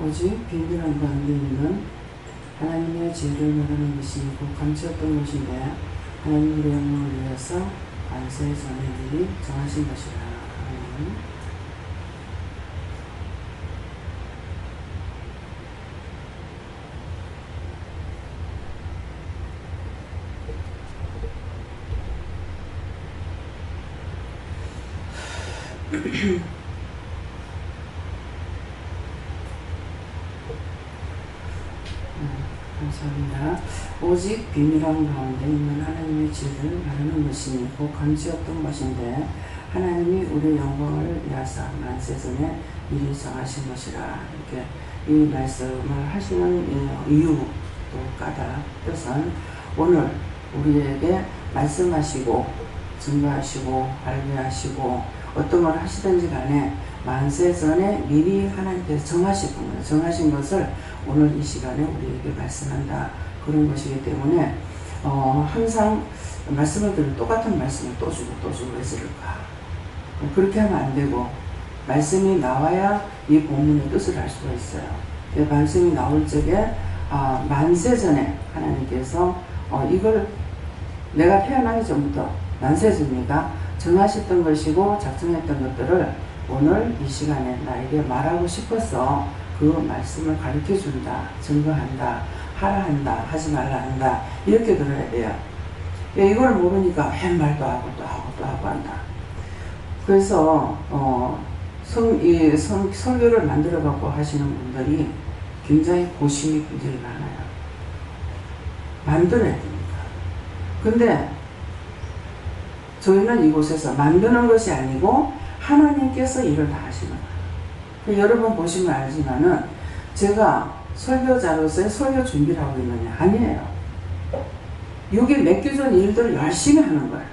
오직 비밀한 가운데 있는 하나님의 지혜를 말하는 것이 곧 감추었던 것인데 하나님의 영광을 위해서 만세 전에 미리 정하신 것이라. 아멘. 감사합니다. 오직 비밀한 가운데 있는 하나님의 지혜를 말하는 것이 곧 감추었던 것인데 하나님이 우리의 영광을 위하사 만세전에 미리 정하신 것이라. 이렇게 이 말씀을 하시는 이유 또 까닭 뜻은 오늘 우리에게 말씀하시고 증거하시고 발견하시고 어떤 걸 하시든지 간에 만세 전에 미리 하나님께서 정하신 거예요. 정하신 것을 오늘 이 시간에 우리에게 말씀한다. 그런 것이기 때문에 항상 말씀을 들으면 똑같은 말씀을 또 주고 왜 들을까? 그렇게 하면 안 되고 말씀이 나와야 이 본문의 뜻을 알 수가 있어요. 말씀이 나올 적에 만세 전에 하나님께서 이걸 내가 태어나기 전부터 만세 전이가 정하셨던 것이고 작정했던 것들을 오늘 이 시간에 나에게 말하고 싶어서 그 말씀을 가르쳐 준다, 증거한다, 하라 한다, 하지 말라 한다, 이렇게 들어야 돼요. 이걸 모르니까 한 말도 하고 또 하고 또 하고 한다. 그래서 설교를 만들어 갖고 하시는 분들이 굉장히 고심이 굉장히 많아요. 만들어야 됩니다. 근데 저희는 이곳에서 만드는 것이 아니고 하나님께서 일을 다 하시는 거예요. 여러분 보시면 알지만은 제가 설교자로서의 설교 준비를 하고 있느냐? 아니에요. 여기 맡겨준 일들을 열심히 하는 거예요.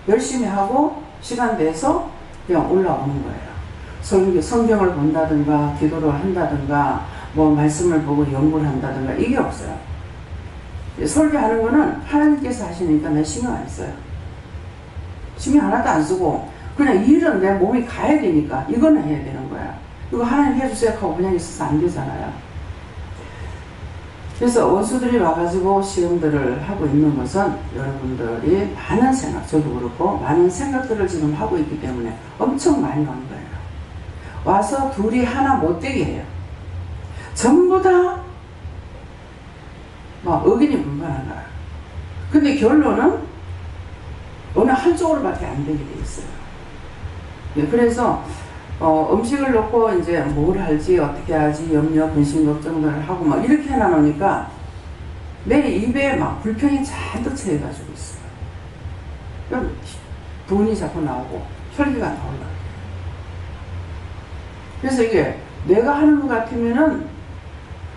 열심히 하고 시간 내서 그냥 올라오는 거예요. 성경을 본다든가 기도를 한다든가 뭐 말씀을 보고 연구를 한다든가 이게 없어요. 설교하는 거는 하나님께서 하시니까 내 신경 안 써요. 신경 하나도 안 쓰고 그냥 일은 내 몸이 가야 되니까 이거는 해야 되는 거야. 이거 하나님 해주세요 하고 그냥 있어서 안 되잖아요. 그래서 원수들이 와가지고 시험들을 하고 있는 것은 여러분들이 많은 생각, 저도 그렇고 많은 생각들을 지금 하고 있기 때문에 엄청 많이 온 거예요. 와서 둘이 하나 못되게 해요. 전부 다 의견이 분분한 거야. 근데 결론은 어느 한쪽으로밖에 안 되게 돼 있어요. 그래서 음식을 놓고 이제 뭘 할지 어떻게 하지 염려 근심 걱정들을 하고 막 이렇게 해놔놓으니까 내 입에 막 불평이 잔뜩 채여가지고 있어요. 그럼 돈이 자꾸 나오고 혈기가 나올라. 그래서 이게 내가 하는 것 같으면은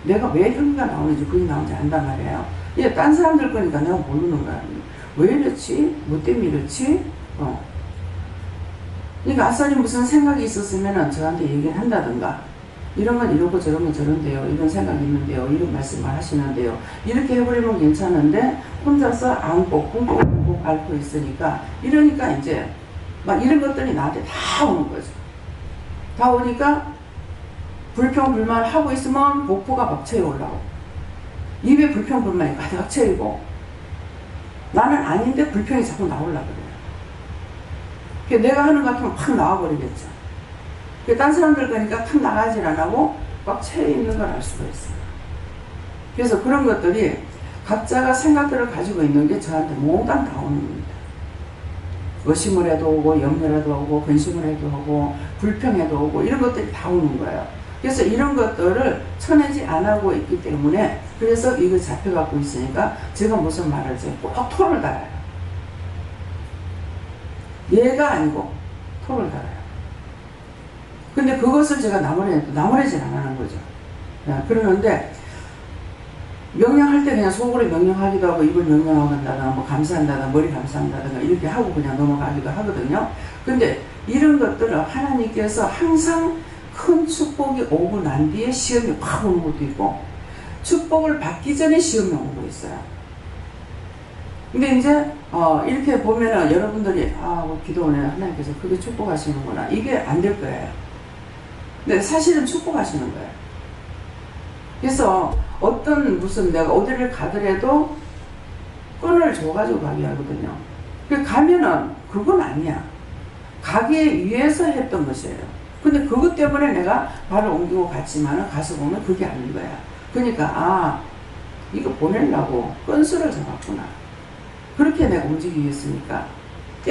내가 왜 혈기가 나오는지 그게 나오는지 안단 말이에요. 이게 딴 사람들 거니까 내가 모르는 거야. 왜 이렇지? 뭐 때문에 이렇지? 그러니까 아싸리 무슨 생각이 있었으면 저한테 얘기를 한다든가 이런 건 이러고 저런 건 저런데요. 이런 생각이 있는데요. 이런 말씀을 하시는데요. 이렇게 해버리면 괜찮은데 혼자서 안고 꽁꽁 앓고 있으니까 이러니까 이제 막 이런 것들이 나한테 다 오는 거죠. 다 오니까 불평불만 하고 있으면 복부가 막 채워 올라오고 입에 불평불만이 가득 채이고 나는 아닌데 불평이 자꾸 나오려고 그래요. 내가 하는 것 같으면 팍 나와버리겠죠. 딴 사람들 거니까 팍 나가질 안 하고 꽉 채 있는 걸 알 수가 있어요. 그래서 그런 것들이 각자가 생각들을 가지고 있는 게 저한테 몽땅 다 오는 겁니다. 의심을 해도 오고 염려라도 오고 근심을 해도 오고 불평해도 오고 이런 것들이 다 오는 거예요. 그래서 이런 것들을 쳐내지 안 하고 있기 때문에 그래서 이거 잡혀갖고 있으니까 제가 무슨 말을 해서 꼭 토를 달아요. 얘가 아니고 토를 달아요. 근데 그것을 제가 나무래질 안 하는 거죠. 그러는데 명령할 때 그냥 속으로 명령하기도 하고 입을 명령한다든가 뭐 감사한다든가 머리 감사한다든가 이렇게 하고 그냥 넘어가기도 하거든요. 근데 이런 것들은 하나님께서 항상 큰 축복이 오고 난 뒤에 시험이 팍 오는 것도 있고 축복을 받기 전에 시험이 오는 거 있어요. 근데 이제 이렇게 보면은 여러분들이 기도원에 하나님께서 그게 축복하시는구나 이게 안 될 거예요. 근데 사실은 축복하시는 거예요. 그래서 어떤 무슨 내가 어디를 가더라도 끈을 줘가지고 가게 하거든요. 그 가면은 그건 아니야. 가기 위해서 했던 것이에요. 근데 그것 때문에 내가 발을 옮기고 갔지만 가서 보면 그게 아닌 거야. 그러니까 아 이거 보내려고 끈수를 잡았구나. 그렇게 내가 움직이기 위해서니까.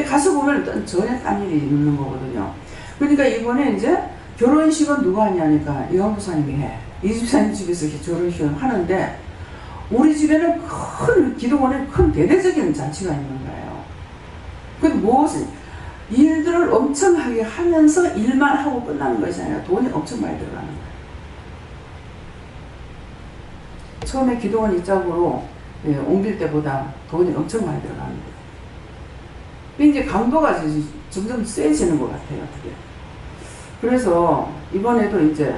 가서 보면 전혀 딴 일이 있는 거거든요. 그러니까 이번에 이제 결혼식은 누가 하냐니까 이광부사님이 해. 이 집사님 집에서 결혼식을 하는데 우리 집에는 큰 기도원에 큰 대대적인 잔치가 있는 거예요. 근데 무엇을 일들을 엄청 하게 하면서 일만 하고 끝나는 것이 아니라 돈이 엄청 많이 들어가는 거예요. 처음에 기도원 입장으로 옮길 때보다 돈이 엄청 많이 들어가는 거예요. 이제 강도가 점점 세지는 것 같아요. 어떻게. 그래서 이번에도 이제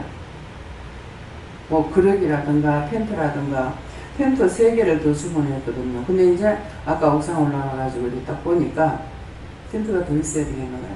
뭐 그릇이라든가 텐트라든가 텐트 3개를 더 주문했거든요. 근데 이제 아까 옥상 올라가가지고 딱 보니까 텐트가 더 있어야 되겠는 거예요.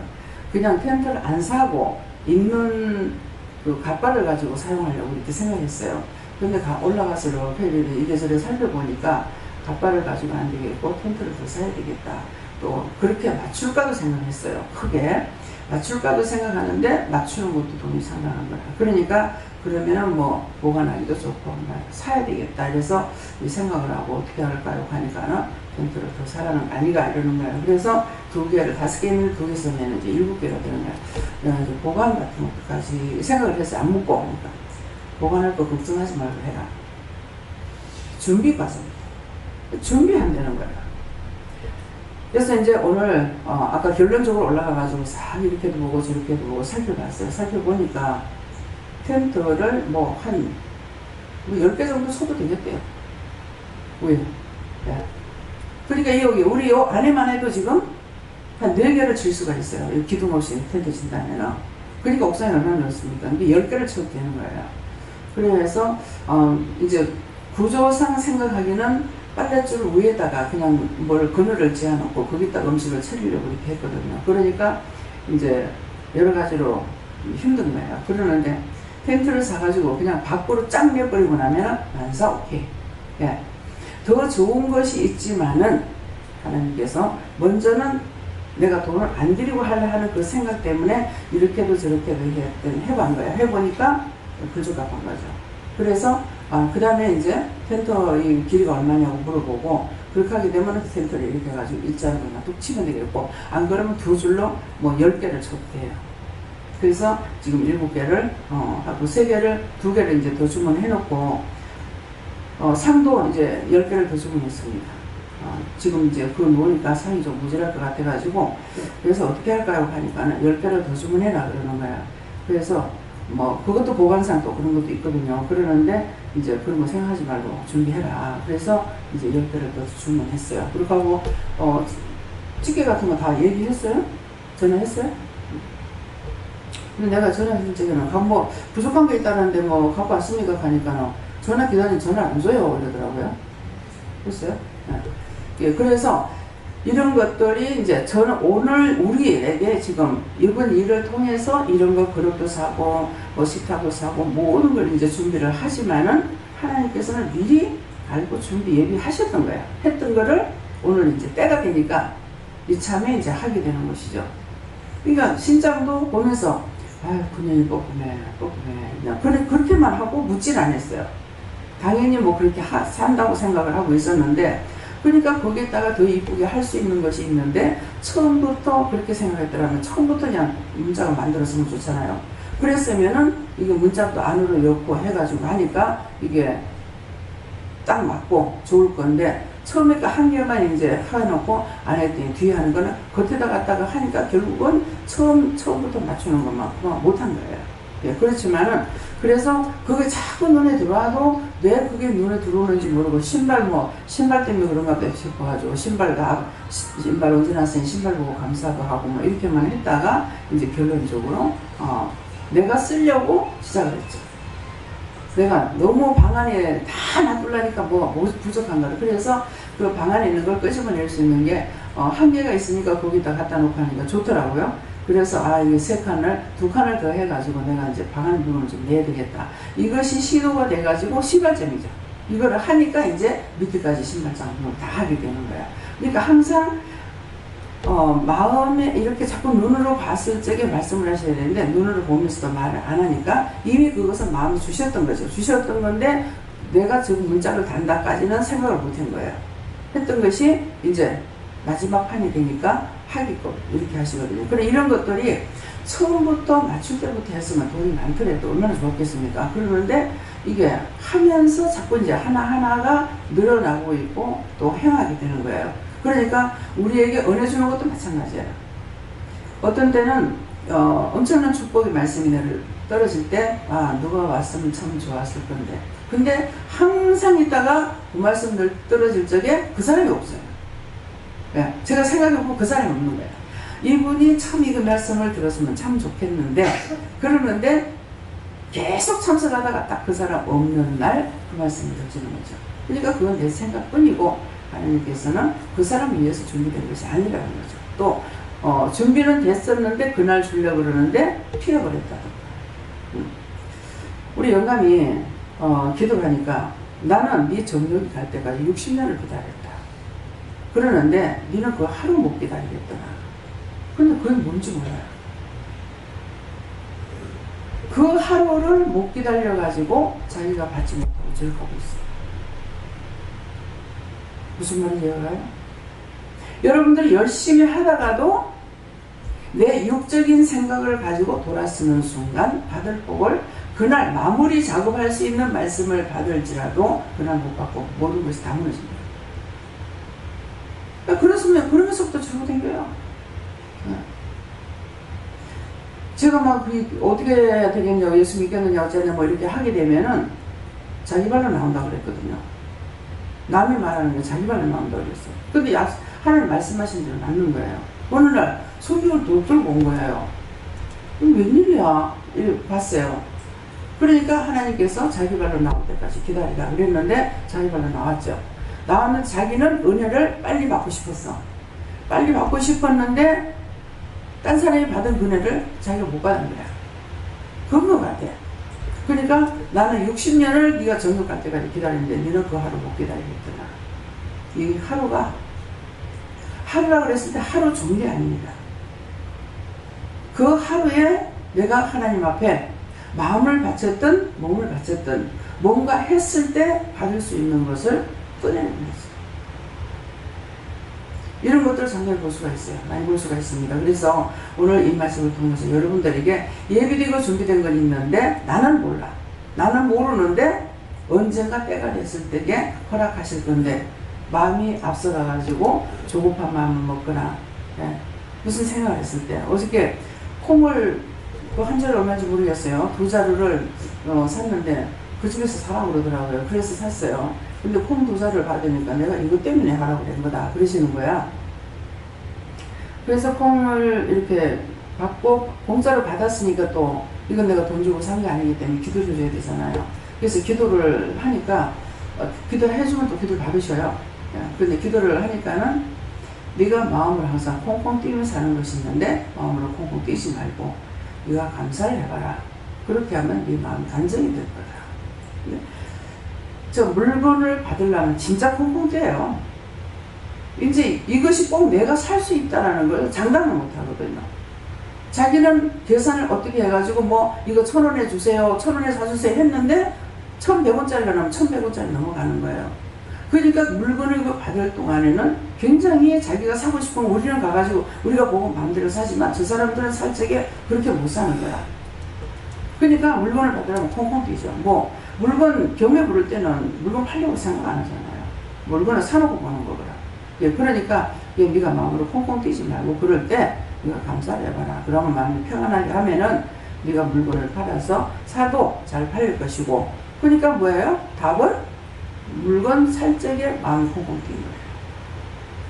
그냥 텐트를 안 사고 있는 그 갓발을 가지고 사용하려고 이렇게 생각했어요. 근데 올라가서 이렇게 이래저래 살펴보니까 갓발을 가지고 안 되겠고 텐트를 더 사야 되겠다. 또 그렇게 맞출까도 생각했어요. 크게 맞출까도 생각하는데 맞추는 것도 돈이 상당한 거야. 그러니까 그러면은 뭐 보관하기도 좋고 사야 되겠다. 그래서 이 생각을 하고 어떻게 할까요? 하니까는 텐트를 더 사라는 아니가 이러는 거예요. 그래서 2개를 5개 있는 2개 쓰면 이제 7개가 되는 거예요. 이제 보관 같은 것까지 생각을 해서 안 묻고 오니까 보관할 거 걱정하지 말고 해라. 준비 과정입니다. 준비한다는 거예요. 그래서 이제 오늘 아까 결론적으로 올라가가지고 싹 이렇게도 보고 저렇게도 보고 살펴봤어요. 살펴보니까 텐트를 뭐 한 10개 정도 쳐도 되겠대요. 왜? 네. 그러니까 여기 우리 요 안에만 해도 지금 한 4개를 칠 수가 있어요. 이 기둥 없이 텐트 친다면은. 그러니까 옥상이 얼마나 넓습니까? 이게 10개를 쳐도 되는 거예요. 그래서 이제 구조상 생각하기는 빨랫줄 위에다가 그냥 뭘 그늘을 지어놓고 거기다가 음식을 차리려고 이렇게 했거든요. 그러니까 이제 여러 가지로 힘든 거예요. 그러는데 텐트를 사가지고 그냥 밖으로 쫙 내버리고 나면 안 사, 오케이. 예. 더 좋은 것이 있지만은 하나님께서 먼저는 내가 돈을 안 들이고 하려 하는 그 생각 때문에 이렇게도 저렇게도 해본 거예요. 해보니까 불적합한 거죠. 그래서 그 다음에 이제 텐트 이 길이가 얼마냐고 물어보고 그렇게 하게 되면 텐트를 이렇게 해가지고 일자로 그냥 뚝 치면 되겠고 안 그러면 2줄로 뭐 10개를 쳐도 돼요. 그래서 지금 7개를 하고 3개를 2개를 이제 더 주문해 놓고 상도 이제 10개를 더 주문했습니다. 지금 이제 그거 놓으니까 상이 좀 모자랄 것 같아가지고 그래서 어떻게 할까요 하니까 10개를 더 주문해라 그러는 거야. 그래서 뭐 그것도 보관상 또 그런 것도 있거든요. 그러는데 이제 그런 거 생각하지 말고 준비해라. 그래서 이제 10개를 더 주문했어요. 그리고 하고 찌개 같은 거 다 얘기했어요? 전화했어요? 근데 내가 전화했을 적에는 뭐 부족한 게 있다는데 뭐 갖고 왔습니까? 하니까 전화 기다리면 전화를 안 줘요 이러더라고요. 그랬어요? 네. 예, 그래서 이런 것들이 이제 저는 오늘 우리에게 지금 이번 일을 통해서 이런 거 그릇도 사고 뭐 식탁도 사고 모든 걸 이제 준비를 하지만은 하나님께서는 미리 알고 준비 예비하셨던 거예요. 했던 거를 오늘 이제 때가 되니까 이참에 이제 하게 되는 것이죠. 그러니까 신장도 보면서 아유 그년이 뽀뽀해 그냥 그렇게만 하고 묻질 않았어요. 당연히 뭐 그렇게 산다고 생각을 하고 있었는데 그러니까 거기에다가 더 이쁘게 할 수 있는 것이 있는데 처음부터 그렇게 생각했더라면 처음부터 그냥 문자가 만들었으면 좋잖아요. 그랬으면은 이게 문자도 안으로 엮고 해가지고 하니까 이게 딱 맞고 좋을 건데 처음에 한 개만 이제 해놓고 안 했더니 뒤에 하는 거는 겉에다 갖다가 하니까 결국은 처음부터 맞추는 것만 못한 거예요. 예, 그렇지만은 그래서 그게 자꾸 눈에 들어와도 왜 그게 눈에 들어오는지 모르고 신발 때문에 그런가 봐 싶어가지고 신발 언제 났으니 신발 보고 감사도 하고 뭐 이렇게만 했다가 이제 결론적으로 내가 쓰려고 시작을 했죠. 내가 너무 방 안에 다 놔둘라니까 뭐가 부족한 거를. 그래서 그 방 안에 있는 걸 끄집어낼 수 있는 게 한 개가 있으니까 거기다 갖다 놓고 하니까 좋더라고요. 그래서 아 이게 세 칸을 두 칸을 더 해가지고 내가 이제 방안 비용을 좀 내야 되겠다. 이것이 시도가 돼가지고 시발점이죠. 이거를 하니까 이제 밑에까지 신발장 다 하게 되는 거야. 그러니까 항상 마음에 이렇게 자꾸 눈으로 봤을 적에 말씀을 하셔야 되는데 눈으로 보면서도 말을 안 하니까 이미 그것은 마음에 주셨던 거죠. 주셨던 건데 내가 지금 문짝을 단다까지는 생각을 못 한 거예요. 했던 것이 이제 마지막 판이 되니까 하기껏 이렇게 하시거든요. 그래 이런 것들이 처음부터 맞출 때부터 했으면 돈이 많더라도 얼마나 좋겠습니까? 그러는데 이게 하면서 자꾸 이제 하나하나가 늘어나고 있고 또 행하게 되는 거예요. 그러니까 우리에게 은혜 주는 것도 마찬가지예요. 어떤 때는 엄청난 축복의 말씀이 떨어질 때 아 누가 왔으면 참 좋았을 건데 근데 항상 있다가 그 말씀 떨어질 적에 그 사람이 없어요. 예, 제가 생각해보면 그 사람이 없는 거예요. 이분이 참 이 그 말씀을 들었으면 참 좋겠는데 그러는데 계속 참석하다가 딱 그 사람 없는 날 그 말씀을 던지는 거죠. 그러니까 그건 내 생각뿐이고 하나님께서는 그 사람을 위해서 준비된 것이 아니라는 거죠. 또 준비는 됐었는데 그날 주려고 그러는데 피해버렸다든가. 우리 영감이 기도를 하니까 나는 네 정력이 갈 때까지 60년을 기다렸다. 그러는데 니는 그거 하루 못 기다리겠더라. 근데 그게 뭔지 몰라요. 그 하루를 못 기다려가지고 자기가 받지 못하고 저렇게 있어요. 무슨 말인지 이해가요? 여러분들이 열심히 하다가도 내 육적인 생각을 가지고 돌아서는 순간 받을 복을 그날 마무리 작업할 수 있는 말씀을 받을지라도 그날 못 받고 모든 것이 다 무너집니다. 그러면서부터 잘못된거예요. 제가 막 어떻게 해야 되겠냐고 예수 믿겠느냐 어쩌냐 뭐 이렇게 하게 되면은 자기 발로 나온다고 그랬거든요. 남이 말하는 게 자기 발로 나온다고 그랬어요. 근데 하나님 말씀하신 대로 맞는 거예요. 어느 날 소경을 돈 들고 온 거예요. 웬일이야? 이렇게 봤어요. 그러니까 하나님께서 자기 발로 나올 때까지 기다리라 그랬는데 자기 발로 나왔죠. 나왔는데 자기는 은혜를 빨리 받고 싶었어. 빨리 받고 싶었는데 딴 사람이 받은 은혜를 자기가 못 받은 거야. 그런 것 같아. 그러니까 나는 60년을 네가 정욕할 때까지 기다리는데 너는 그 하루 못 기다리겠구나. 이 하루라 그랬을 때 하루 좋은 게 아닙니다. 그 하루에 내가 하나님 앞에 마음을 바쳤든 몸을 바쳤든 뭔가 했을 때 받을 수 있는 것을 꺼내는 거죠. 이런 것들을 상당히 볼 수가 있어요. 많이 볼 수가 있습니다. 그래서 오늘 이 말씀을 통해서 여러분들에게 예비되고 준비된 건 있는데 나는 몰라. 나는 모르는데 언젠가 때가 됐을 때에 허락하실 건데 마음이 앞서가가지고 조급한 마음을 먹거나 무슨 생각을 했을 때 어저께 콩을 한 자루 얼마인지 모르겠어요. 2자루를 샀는데 그 집에서 사라고 그러더라고요. 그래서 샀어요. 근데 콩 2자루를 받으니까 내가 이것 때문에 하라고 그런 거다 그러시는 거야. 그래서 콩을 이렇게 받고 공짜로 받았으니까 또 이건 내가 돈 주고 산 게 아니기 때문에 기도를 해줘야 되잖아요. 그래서 기도를 하니까 기도를 해주면 또 기도를 받으셔요. 근데 기도를 하니까는 네가 마음으로 항상 콩콩 뛰면서 하는 것이 있는데 마음으로 콩콩 뛰지 말고 네가 감사를 해봐라. 그렇게 하면 네 마음이 간정이 될 거다. 저 물건을 받으려면 진짜 콩콩 뛰어요. 이제 이것이 꼭 내가 살 수 있다라는 걸 장담을 못 하거든요. 자기는 계산을 어떻게 해가지고 뭐 이거 1,000원에 주세요 1,000원에 사주세요 했는데 1,100원짜리가 나면 1,100원짜리 넘어가는 거예요. 그러니까 물건을 받을 동안에는 굉장히 자기가 사고 싶으면 우리는 가가지고 우리가 보고 마음대로 사지만 저 사람들은 살 적에 그렇게 못 사는 거야. 그러니까 물건을 받으려면 콩콩 뛰죠. 뭐 물건 경매 부를 때는 물건 팔려고 생각 안 하잖아요. 물건을 사놓고 보는 거거라. 그러니까 네가 마음으로 콩콩 뛰지 말고 그럴 때 네가 감사를 해봐라. 그러면 마음이 평안하게 하면은 네가 물건을 팔아서 사도 잘 팔릴 것이고 그러니까 뭐예요? 답은 물건 살 적에 마음이 콩콩 뛰는 거예요.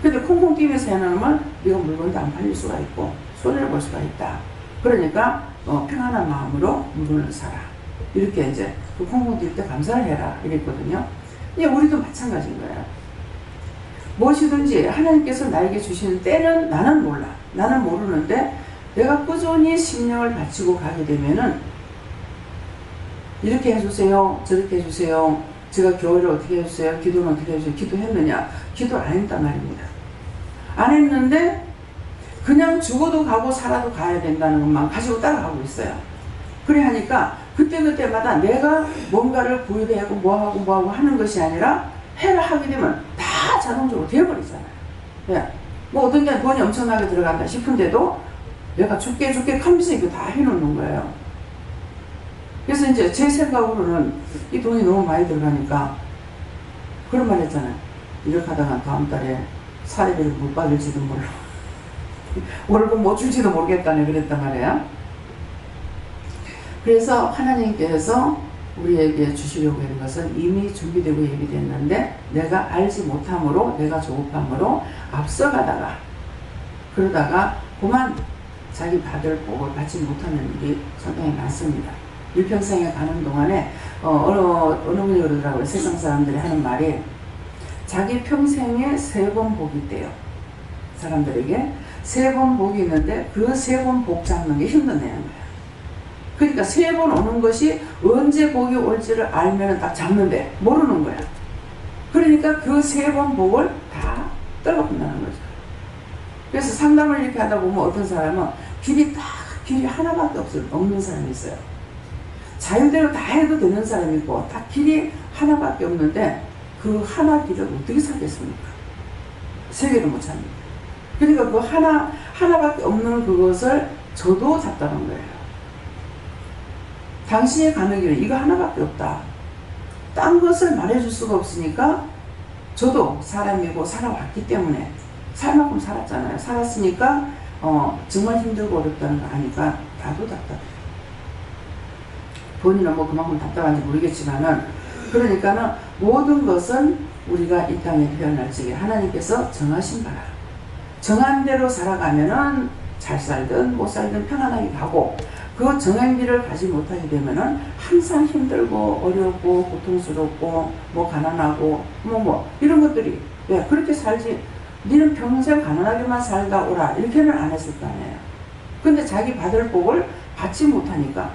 근데 콩콩 뛰면서 해놓으면 네가 물건도 안 팔릴 수가 있고 손해를 볼 수가 있다. 그러니까 평안한 마음으로 물건을 사라. 이렇게 이제 그 콩콩 뛸 때 감사를 해라 이랬거든요. 우리도 마찬가지인 거예요. 무엇이든지 하나님께서 나에게 주시는 때는 나는 몰라. 나는 모르는데 내가 꾸준히 심령을 바치고 가게 되면은 이렇게 해주세요, 저렇게 해주세요, 제가 교회를 어떻게 해주세요, 기도는 어떻게 해주세요, 기도했느냐? 기도 안 했단 말입니다. 안 했는데 그냥 죽어도 가고 살아도 가야 된다는 것만 가지고 따라가고 있어요. 그래 하니까 그때그때마다 내가 뭔가를 구입하고 뭐하고 하는 것이 아니라 해를 하게 되면 다 자동적으로 되어버리잖아요. 예. 뭐 어떤 게 돈이 엄청나게 들어간다 싶은데도 내가 줄게 하면서 이거 다 해놓는 거예요. 그래서 이제 제 생각으로는 이 돈이 너무 많이 들어가니까 그런 말 했잖아요. 이렇게 하다가 다음 달에 사례비를 못 받을지도 몰라. 월급 못 줄지도 모르겠다네 그랬단 말이에요. 그래서 하나님께서 우리에게 주시려고 하는 것은 이미 준비되고 예비됐는데 내가 알지 못함으로 내가 조급함으로 앞서가다가 그러다가 그만 자기 받을 복을 받지 못하는 일이 상당히 많습니다. 일평생에 가는 동안에 어느 분이 그러더라고요. 세상 사람들이 하는 말이 자기 평생에 3번 복이 있대요. 사람들에게 3번 복이 있는데 그 3번 복 잡는 게 힘든다는 거예요. 그러니까 3번 오는 것이 언제 복이 올지를 알면 딱 잡는데 모르는 거야. 그러니까 그 3번 복을 다 떨어본다는 거죠. 그래서 상담을 이렇게 하다 보면 어떤 사람은 길이 하나밖에 없는 사람이 있어요. 자유대로 다 해도 되는 사람이 있고 딱 길이 하나밖에 없는데 그 하나 길을 어떻게 살겠습니까? 3개를 못 찾습니다. 그러니까 그 하나밖에 없는 그것을 저도 잡다는 거예요. 당신이 가는 길은 이거 하나밖에 없다. 딴 것을 말해줄 수가 없으니까 저도 사람이고 살아왔기 때문에 살만큼 살았잖아요. 살았으니까 정말 힘들고 어렵다는 거 아니까 나도 답답해. 본인은 뭐 그만큼 답답한지 모르겠지만은 그러니까는 모든 것은 우리가 이 땅에 태어날 적에 하나님께서 정하신 바라. 정한 대로 살아가면은 잘 살든 못 살든 평안하게 가고 그 정한 길을 가지 못하게 되면은 항상 힘들고 어렵고 고통스럽고 뭐 가난하고 뭐 이런 것들이 왜 그렇게 살지 니는 평생 가난하게만 살다 오라 이렇게는 안 했을 거 아니에요. 근데 자기 받을 복을 받지 못하니까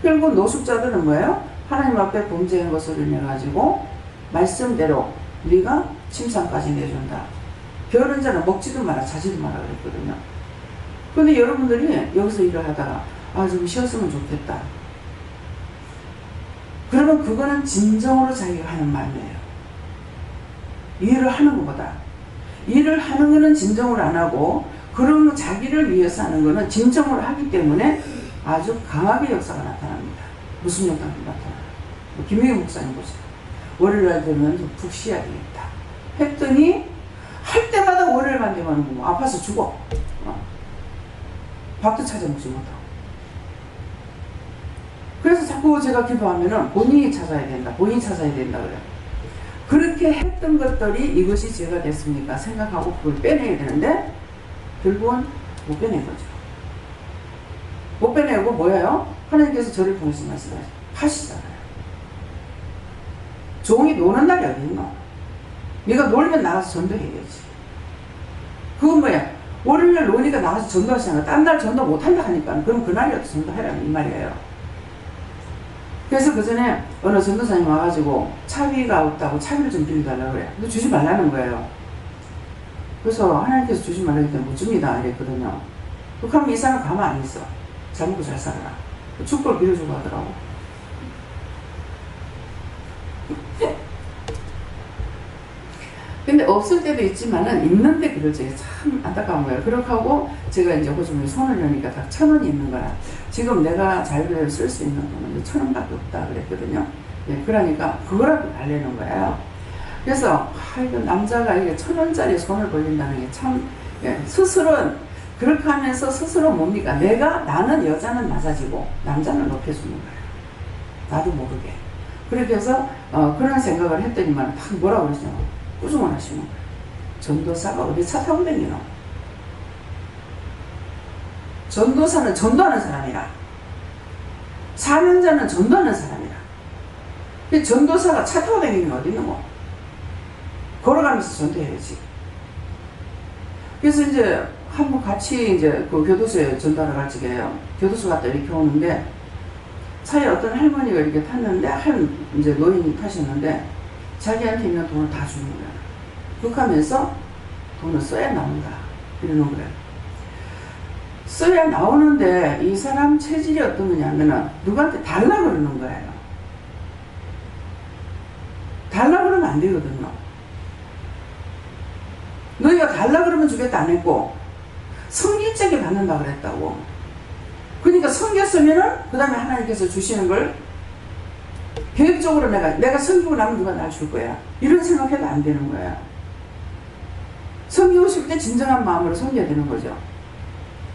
결국 노숙자들은 뭐예요? 하나님 앞에 범죄한 것을 인해가지고 말씀대로 네가 침상까지 내준다. 별은 자는 먹지도 마라 자지도 마라 그랬거든요. 근데 여러분들이 여기서 일을 하다가 좀 쉬었으면 좋겠다. 그러면 그거는 진정으로 자기가 하는 마음이에요. 일을 하는 것보다 일을 하는 거는 진정으로 안 하고 그러면 자기를 위해서 하는 거는 진정으로 하기 때문에 아주 강하게 역사가 나타납니다. 무슨 역사가 나타나요? 김혜경 목사님 보세요. 월요일날 되면 좀 푹 쉬어야 되겠다 했더니 할 때마다 월요일만 되면 뭐 아파서 죽어. 밥도 찾아 먹지 못하고. 그래서 자꾸 제가 기도하면은 본인이 찾아야 된다 그래요. 그렇게 했던 것들이 이것이 죄가 됐습니까? 생각하고 그걸 빼내야 되는데 결국은 못 빼낸 거죠. 못 빼내고 뭐예요? 하나님께서 저를 통해서 말씀하시잖아요. 종이 노는 날이 어디 있노? 네가 놀면 나가서 전도해야지. 그건 뭐야? 월요일 노니까 나가서 전도하시는 거. 딴 날 전도 못한다 하니까 그럼 그날이라도 전도해라는 이 말이에요. 그래서 그 전에 어느 전도사님 와가지고 차비가 없다고 차비를 좀 빌려달라고 그래. 근데 주지 말라는 거예요. 그래서 하나님께서 주지 말라기 때문에 못 줍니다 이랬거든요. 그러면 이 사람 가만 안 있어. 잘 먹고 잘 살아라. 축복을 빌려주고 하더라고. 근데 없을 때도 있지만은 있는데 그럴 적에 참 안타까운 거예요. 그렇게 하고 제가 이제 호주머니 손을 여니까 딱 1,000원이 있는 거라. 지금 내가 자유를 쓸 수 있는 돈은 1,000원밖에 없다 그랬거든요. 예, 그러니까 그거라도 달래는 거예요. 그래서 이거 남자가 이게 1,000원짜리 손을 벌린다는 게 참 스스로는 그렇게 하면서 스스로 뭡니까? 나는 여자는 낮아지고 남자는 높여주는 거예요. 나도 모르게. 그렇게 해서 그런 생각을 했더니만 딱 뭐라고 그러시냐고. 꾸중을 하시는 거예요. 전도사가 어디 차 타고 다니노? 전도사는 전도하는 사람이라. 사명자는 전도하는 사람이라. 근데 전도사가 차 타고 다니는 게 어디 있는 거? 걸어가면서 전도해야지. 그래서 이제 한번 같이 이제 그 교도소에 전달을 갈 적이에요. 교도소 갔다 이렇게 오는데 차에 어떤 할머니가 이렇게 탔는데 한 이제 노인이 타셨는데 자기한테 있는 돈을 다 주는 거야. 그렇게 돈을 써야 나온다 이러는 거예요. 써야 나오는데 이 사람 체질이 어떤 거냐면은 누구한테 달라 그러는 거예요. 달라 그러면 안 되거든요. 너희가 달라 그러면 주겠다 안 했고 성질적에 받는다 그랬다고. 그러니까 섬겼으면은 그 다음에 하나님께서 주시는 걸 계획적으로 내가 섬기고 나면 누가 날 줄 거야 이런 생각해도 안 되는 거야. 섬기고 싶을 때 진정한 마음으로 섬겨야 되는 거죠.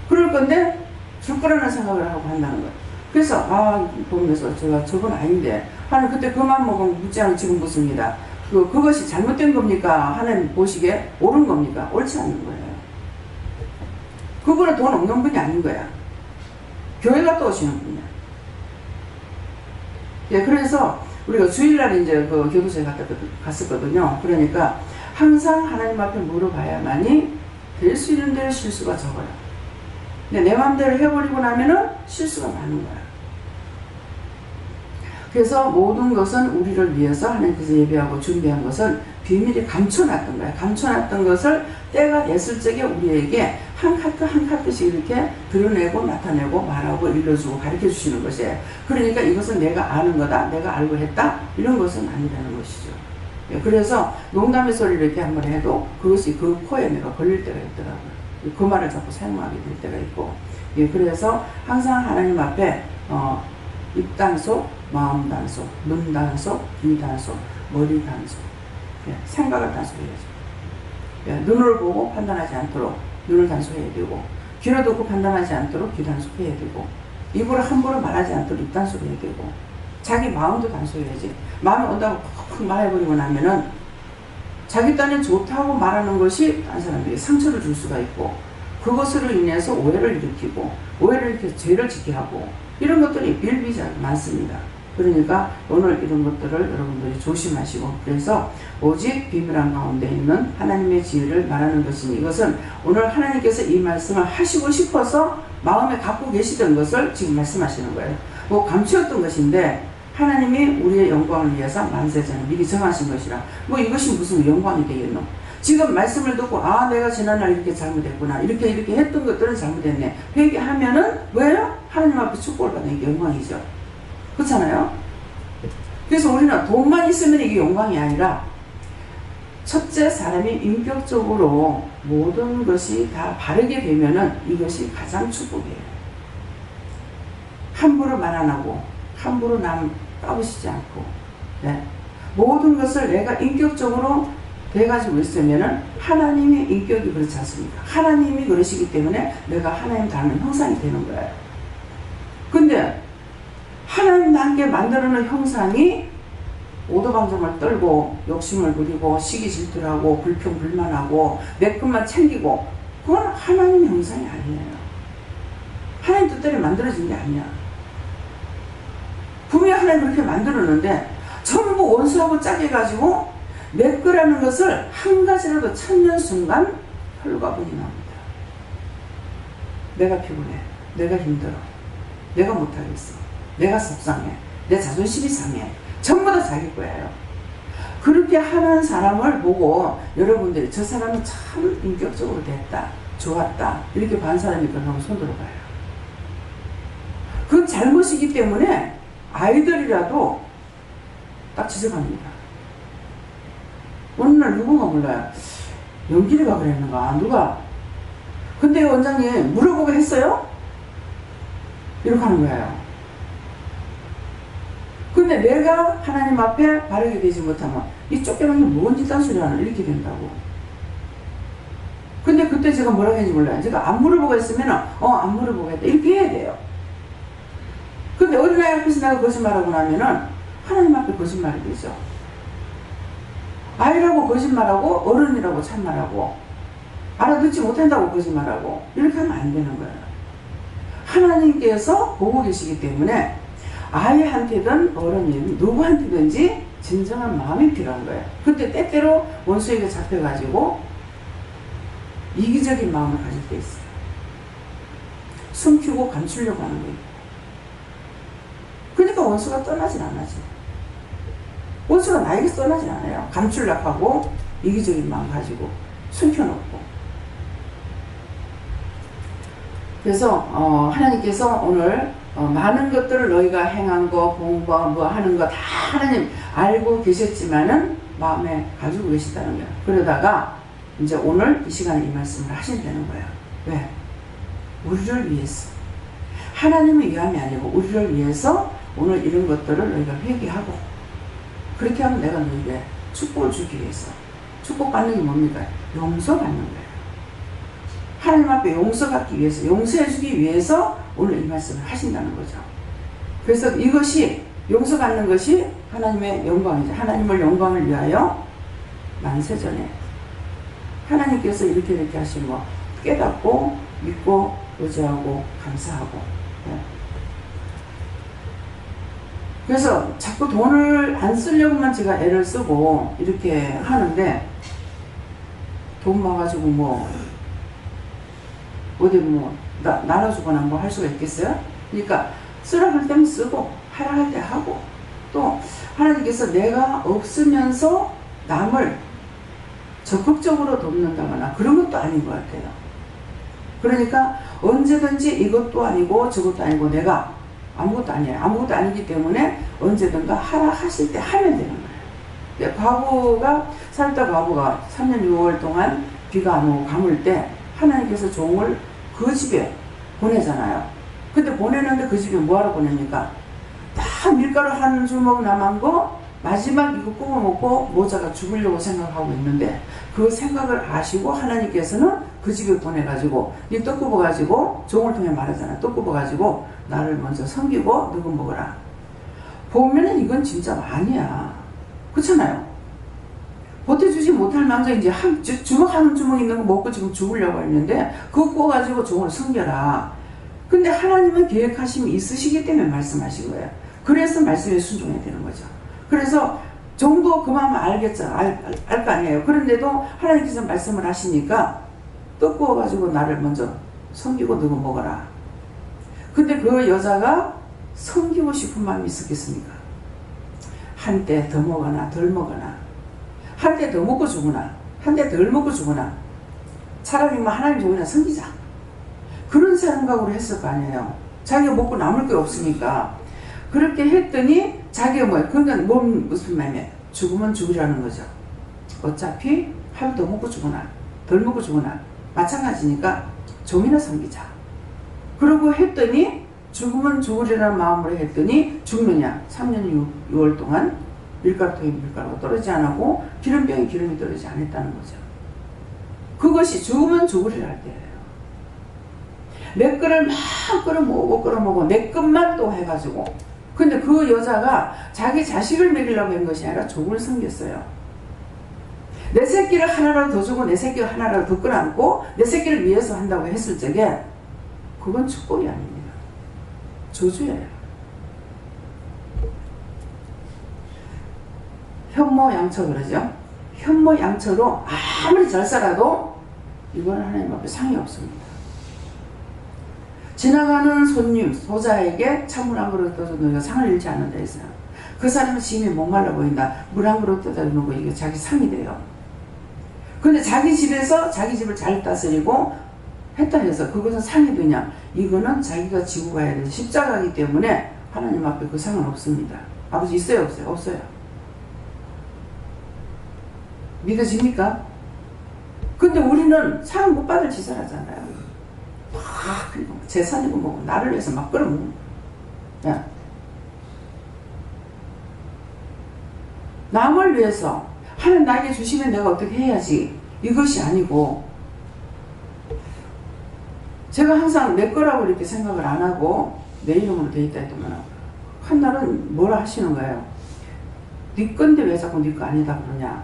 그럴 건데 줄 거라는 생각을 하고 한다는 거예요. 그래서 보면서 제가 저건 아닌데 하나님 그때 그만 먹으면 묻지 않고 지금 묻습니다. 그것이 잘못된 겁니까? 하나님 보시기에 옳은 겁니까? 옳지 않는 거예요. 그분은 돈 없는 분이 아닌 거야. 교회 갔다 오시는 분이야. 예, 그래서 우리가 주일날 이제 그 교도소에 갔었거든요. 그러니까 항상 하나님 앞에 물어봐야만이 될 수 있는 대로 실수가 적어요. 근데 내 마음대로 해버리고 나면은 실수가 많은 거야. 그래서 모든 것은 우리를 위해서 하나님께서 예배하고 준비한 것은 비밀이 감춰놨던 거야. 감춰놨던 것을 때가 됐을 적에 우리에게 한 카트 한 카트씩 이렇게 드러내고 나타내고 말하고 일러주고 가르쳐 주시는 것이에요. 그러니까 이것은 내가 아는 거다, 내가 알고 했다, 이런 것은 아니라는 것이죠. 그래서 농담의 소리를 이렇게 한번 해도 그것이 그 코에 내가 걸릴 때가 있더라고요. 그 말을 자꾸 사용하게 될 때가 있고. 그래서 항상 하나님 앞에 입단속, 마음단속, 눈단속, 귀단속, 머리단속, 생각을 단속해야죠. 눈을 보고 판단하지 않도록 눈을 단속해야 되고, 귀를 듣고 판단하지 않도록 귀 단속해야 되고, 입으로 함부로 말하지 않도록 입 단속해야 되고, 자기 마음도 단속해야지. 마음이 온다고 팍팍 말해버리고 나면은 자기 딴에 좋다고 말하는 것이 다른 사람에게 상처를 줄 수가 있고, 그것으로 인해서 오해를 일으키고, 오해를 일으켜서 죄를 짓게 하고, 이런 것들이 비일비재하게 많습니다. 그러니까 오늘 이런 것들을 여러분들이 조심하시고, 그래서 오직 비밀한 가운데 있는 하나님의 지혜를 말하는 것이니, 이것은 오늘 하나님께서 이 말씀을 하시고 싶어서 마음에 갖고 계시던 것을 지금 말씀하시는 거예요. 뭐 감추었던 것인데 하나님이 우리의 영광을 위해서 만세전에 미리 정하신 것이라. 뭐 이것이 무슨 영광이 되겠노? 지금 말씀을 듣고 내가 지난날 이렇게 잘못했구나, 이렇게 했던 것들은 잘못했네, 회개하면은 뭐예요? 하나님 앞에 축복을 받는 게 영광이죠. 그렇잖아요? 그래서 우리는 돈만 있으면 이게 영광이 아니라, 첫째, 사람이 인격적으로 모든 것이 다 바르게 되면은 이것이 가장 축복이에요. 함부로 말 안 하고, 함부로 남 까부시지 않고, 모든 것을 내가 인격적으로 돼가지고 있으면은 하나님의 인격이 그렇지 않습니까? 하나님이 그러시기 때문에 내가 하나님 닮은 형상이 되는 거예요. 근데 하나님 닮게 만들어놓은 형상이 오도방정을 떨고 욕심을 부리고 시기 질투를 하고 불평 불만하고 내 것만 챙기고, 그건 하나님 형상이 아니에요. 하나님 뜻대로 만들어진 게 아니야. 분명히 하나님 그렇게 만들었는데 전부 원수하고 짜게 가지고 내 거라는 것을 한 가지라도 찾는 순간 혈과분이 나옵니다. 내가 피곤해, 내가 힘들어, 내가 못하겠어, 내가 속상해, 내 자존심이 상해, 전부 다 자기 거예요. 그렇게 하는 사람을 보고 여러분들이 저 사람은 참 인격적으로 됐다, 좋았다, 이렇게 반 사람이 그러면 손 들어봐요. 그건 잘못이기 때문에 아이들이라도 딱 지적합니다. 어느 날 누군가 몰라요. 연길이가 그랬는가, 누가? 근데 원장님 물어보고 했어요? 이렇게 하는 거예요. 근데 내가 하나님 앞에 바르게 되지 못하면 이 쫓겨난 게 뭔 짓단 소리 하나, 이렇게 된다고. 근데 그때 제가 뭐라고 했는지 몰라요. 제가 안 물어보고 했으면 안 물어보고 했다, 이렇게 해야 돼요. 근데 어린아이 앞에서 내가 거짓말하고 나면은 하나님 앞에 거짓말이 되죠. 아이라고 거짓말하고 어른이라고 참말하고 알아듣지 못한다고 거짓말하고 이렇게 하면 안 되는 거예요. 하나님께서 보고 계시기 때문에 아이한테든 어른이든 누구한테든지 진정한 마음이 필요한 거예요. 그때 때때로 원수에게 잡혀가지고 이기적인 마음을 가질 때 있어요. 숨기고 감추려고 하는 거예요. 그러니까 원수가 떠나진 않아지. 원수가 나에게 떠나진 않아요. 감추려고 하고 이기적인 마음 가지고 숨겨놓고. 그래서 하나님께서 오늘 많은 것들을 너희가 행한 거, 본 거, 뭐 하는 거 다 하나님 알고 계셨지만은 마음에 가지고 계시다는 거예요. 그러다가 이제 오늘 이 시간에 이 말씀을 하신다는 거예요. 왜? 우리를 위해서. 하나님을 위함이 아니고 우리를 위해서 오늘 이런 것들을 너희가 회개하고, 그렇게 하면 내가 너희에게 축복을 주기 위해서. 축복받는 게 뭡니까? 용서받는 거예요. 하나님 앞에 용서받기 위해서, 용서해주기 위해서 오늘 이 말씀을 하신다는 거죠. 그래서 이것이, 용서받는 것이 하나님의 영광이죠. 하나님을 영광을 위하여 만세전에 하나님께서 이렇게 하신 거 깨닫고 믿고 의지하고 감사하고. 그래서 자꾸 돈을 안 쓰려고만 제가 애를 쓰고 이렇게 하는데, 돈 모아가지고 뭐 어디 뭐 나눠주거나 뭐 할 수가 있겠어요? 그러니까 쓰라 할 때는 쓰고 하라 할 때 하고, 또 하나님께서 내가 없으면서 남을 적극적으로 돕는다거나 그런 것도 아닌 것 같아요. 그러니까 언제든지 이것도 아니고 저것도 아니고 내가 아무것도 아니에요. 아무것도 아니기 때문에 언제든가 하라 하실 때 하면 되는 거예요. 과부가, 살다 과부가 3년 6월 동안 비가 안 오고 가물 때 하나님께서 종을 그 집에 보내잖아요. 근데 보내는데 그 집에 뭐하러 보냅니까? 다 밀가루 한 주먹 남은 거 마지막 이거 구워 먹고 모자가 죽으려고 생각하고 있는데, 그 생각을 아시고 하나님께서는 그 집에 보내가지고 네 떡 굽어가지고, 종을 통해 말하잖아. 떡 굽어가지고 나를 먼저 섬기고 너가 먹어라. 보면은 이건 진짜 아니야. 그렇잖아요. 보태주지 못할 망정 이제 주먹 한 주먹 있는 거 먹고 지금 죽으려고 했는데 그거 구워가지고 종을 섬겨라. 근데 하나님은 계획하심이 있으시기 때문에 말씀하신 거예요. 그래서 말씀에 순종해야 되는 거죠. 그래서 종도 그 마음 알겠죠. 알 거 아니에요. 그런데도 하나님께서 말씀을 하시니까 떡 구워가지고 나를 먼저 섬기고 너가 먹어라. 근데 그 여자가 섬기고 싶은 마음이 있었겠습니까? 한때 더 먹거나 덜 먹거나, 한때 더 먹고 죽으나 한때 덜 먹고 죽으나 차라리 뭐 하나님 종이나 섬기자, 그런 생각으로 했을 거 아니에요. 자기가 먹고 남을 게 없으니까. 그렇게 했더니 자기가 뭐야? 그러니까 뭔 무슨 말이야? 죽으면 죽으라는 거죠. 어차피 하루 더 먹고 죽으나 덜 먹고 죽으나 마찬가지니까 종이나 섬기자. 그러고 했더니 죽으면 죽으리라는 마음으로 했더니 죽느냐? 3년 6월 동안 밀가루통에 밀가루가 떨어지지 않았고 기름병에 기름이 떨어지지 않았다는 거죠. 그것이 죽으면 죽으리라 할 때예요. 내 거를 막 끌어모으고 내 것만 또 해가지고. 근데 그 여자가 자기 자식을 먹이려고 한 것이 아니라 종을 섬겼어요. 내 새끼를 하나라도 더 주고 내 새끼를 하나라도 더 끌어안고 내 새끼를 위해서 한다고 했을 적에 그건 축복이 아닙니다. 저주예요. 현모양처 그러죠. 현모양처로 아무리 잘 살아도 이건 하나님 앞에 상이 없습니다. 지나가는 손님, 소자에게 찬물 한 그릇 떠서 너희가 상을 잃지 않는다 했어요. 그 사람은 짐이 목말라 보인다. 물 한 그릇 떠다 놓고 이게 자기 상이 돼요. 근데 자기 집에서 자기 집을 잘 다스리고 했다 해서 그것은 상이 되냐? 이거는 자기가 지고 가야 되는 십자가이기 때문에 하나님 앞에 그 상은 없습니다. 아버지 있어요? 없어요? 없어요. 믿어집니까? 근데 우리는 상 못 받을 짓을 하잖아요. 그리고 재산이고 뭐고 나를 위해서 막 끌어모으는 거야. 남을 위해서 하나님 나에게 주시면 내가 어떻게 해야지, 이것이 아니고, 제가 항상 내 거라고 이렇게 생각을 안 하고 내 이름으로 돼 있다 했더만 한 날은 뭐라 하시는 거예요. 네 건데 왜 자꾸 네 거 아니다 그러냐.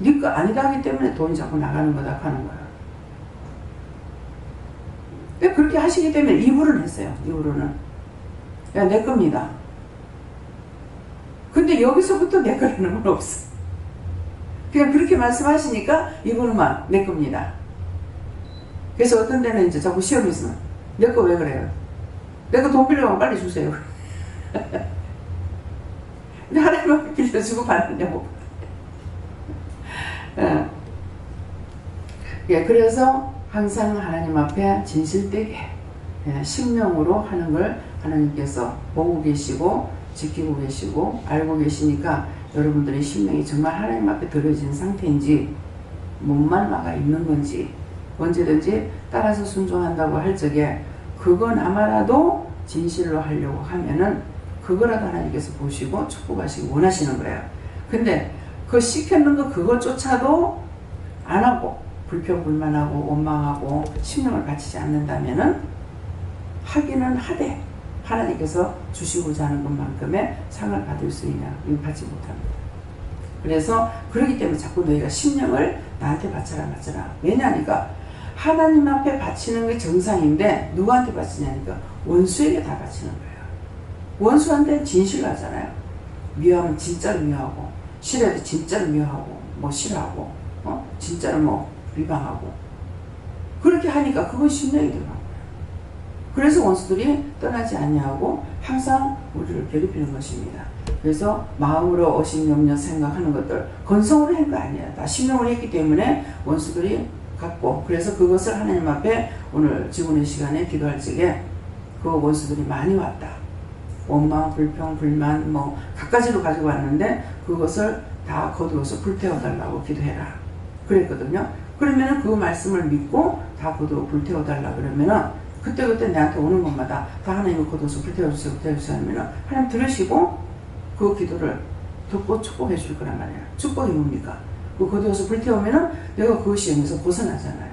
네 거 아니다 하기 때문에 돈이 자꾸 나가는 거다 하는 거야. 그렇게 하시기 때문에 입으로는 했어요. 입으로는. 야, 내 겁니다. 근데 여기서부터 내 거라는 건 없어. 그냥 그렇게 말씀하시니까 입으로만 내 겁니다. 그래서 어떤 데는 이제 자꾸 시험이 있으면 내 거 왜 그래요? 내 거 돈 빌려면 빨리 주세요. 근데 하나님은 빌려주고 받느냐고. 예, 그래서 항상 하나님 앞에 진실되게 심령으로 하는 걸 하나님께서 보고 계시고 지키고 계시고 알고 계시니까 여러분들의 심령이 정말 하나님 앞에 드려진 상태인지 몸만 막아 있는 건지 언제든지 따라서 순종한다고 할 적에 그건 아마라도 진실로 하려고 하면은 그거라도 하나님께서 보시고 축복하시기 원하시는 거예요. 근데 그 시켰는 거 그것조차도 안 하고 불평불만하고 원망하고 심령을 바치지 않는다면은 하기는 하되 하나님께서 주시고자 하는 것만큼의 상을 받을 수 있냐? 이거 받지 못합니다. 그래서 그렇기 때문에 자꾸 너희가 심령을 나한테 바쳐라. 왜냐니까 하나님 앞에 바치는 게 정상인데 누구한테 바치냐니까 원수에게 다 바치는 거예요. 원수한테는 진실하잖아요. 미워하면 진짜로 미워하고 싫어도 진짜로 미워하고 뭐 싫어하고 진짜로 뭐 비방하고 그렇게 하니까 그건 심령이 들어가요. 그래서 원수들이 떠나지 않냐고 항상 우리를 괴롭히는 것입니다. 그래서 마음으로 어심염려 생각하는 것들 건성으로 한 거 아니에요. 다 심령으로 했기 때문에 원수들이 갖고 그래서 그것을 하나님 앞에 오늘 지구의 시간에 기도할 적에 그 원수들이 많이 왔다. 원망, 불평, 불만 뭐 갖가지로 가지고 왔는데 그것을 다 거두어서 불태워달라고 기도해라. 그랬거든요. 그러면은 그 말씀을 믿고 다 거두어 불태워달라 그러면은 그때그때 내한테 오는 것마다 다 하나님을 거둬서 불태워주세요 하면은 하나님 들으시고 그 기도를 듣고 축복해 줄 거란 말이에요. 축복이 뭡니까? 그 거두어서 불태우면은 내가 그 시험에서 벗어나잖아요.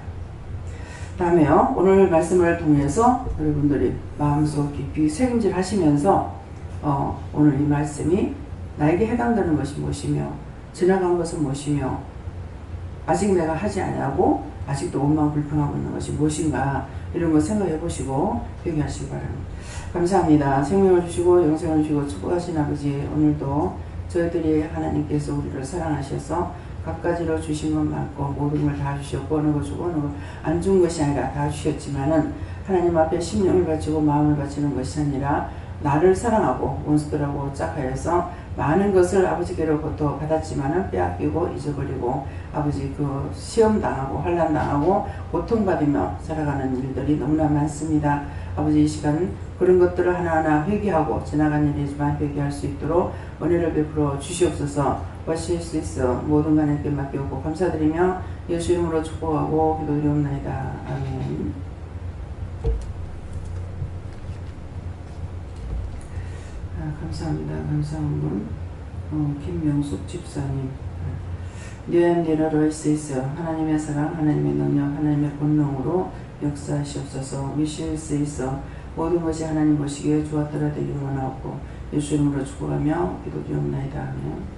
다음에요. 오늘 말씀을 통해서 여러분들이 마음속 깊이 새김질 하시면서 오늘 이 말씀이 나에게 해당되는 것이 무엇이며 지나간 것은 무엇이며 아직 내가 하지 않냐고 아직도 원망 불평하고 있는 것이 무엇인가 이런 거 생각해 보시고 회개하시기 바랍니다. 감사합니다. 생명을 주시고 영생을 주시고 축복하신 아버지 오늘도 저희들이 하나님께서 우리를 사랑하셔서 갖가지로 주신 것 많고 모든 걸 다 주셨고 어느 거 주고 어느 거 안 준 것이 아니라 다 주셨지만은 하나님 앞에 심령을 바치고 마음을 바치는 것이 아니라 나를 사랑하고 원수들하고 짝하여서 많은 것을 아버지께로부터 받았지만은 빼앗기고 잊어버리고 아버지 그 시험 당하고 환난 당하고 고통받으며 살아가는 일들이 너무나 많습니다. 아버지 이 시간 그런 것들을 하나하나 회개하고 지나간 일이지만 회개할 수 있도록 은혜를 베풀어 주시옵소서. 하실 수 있어 모든 하나님께 맡기고 감사드리며 예수 이름으로 축복하고 기도드리옵나이다. 아멘. 감사합니다. 감사한 분 김명숙 집사님. 뉴앤디러로이스이스 하나님의 사랑, 하나님의 능력, 하나님의 권능으로 역사하시옵소서. 위시일 수 있어 모든 것이 하나님 보시기에 주와 따라 되기를 원하옵고 예수 이름으로 축복하며 기도드리옵나이다. 아멘.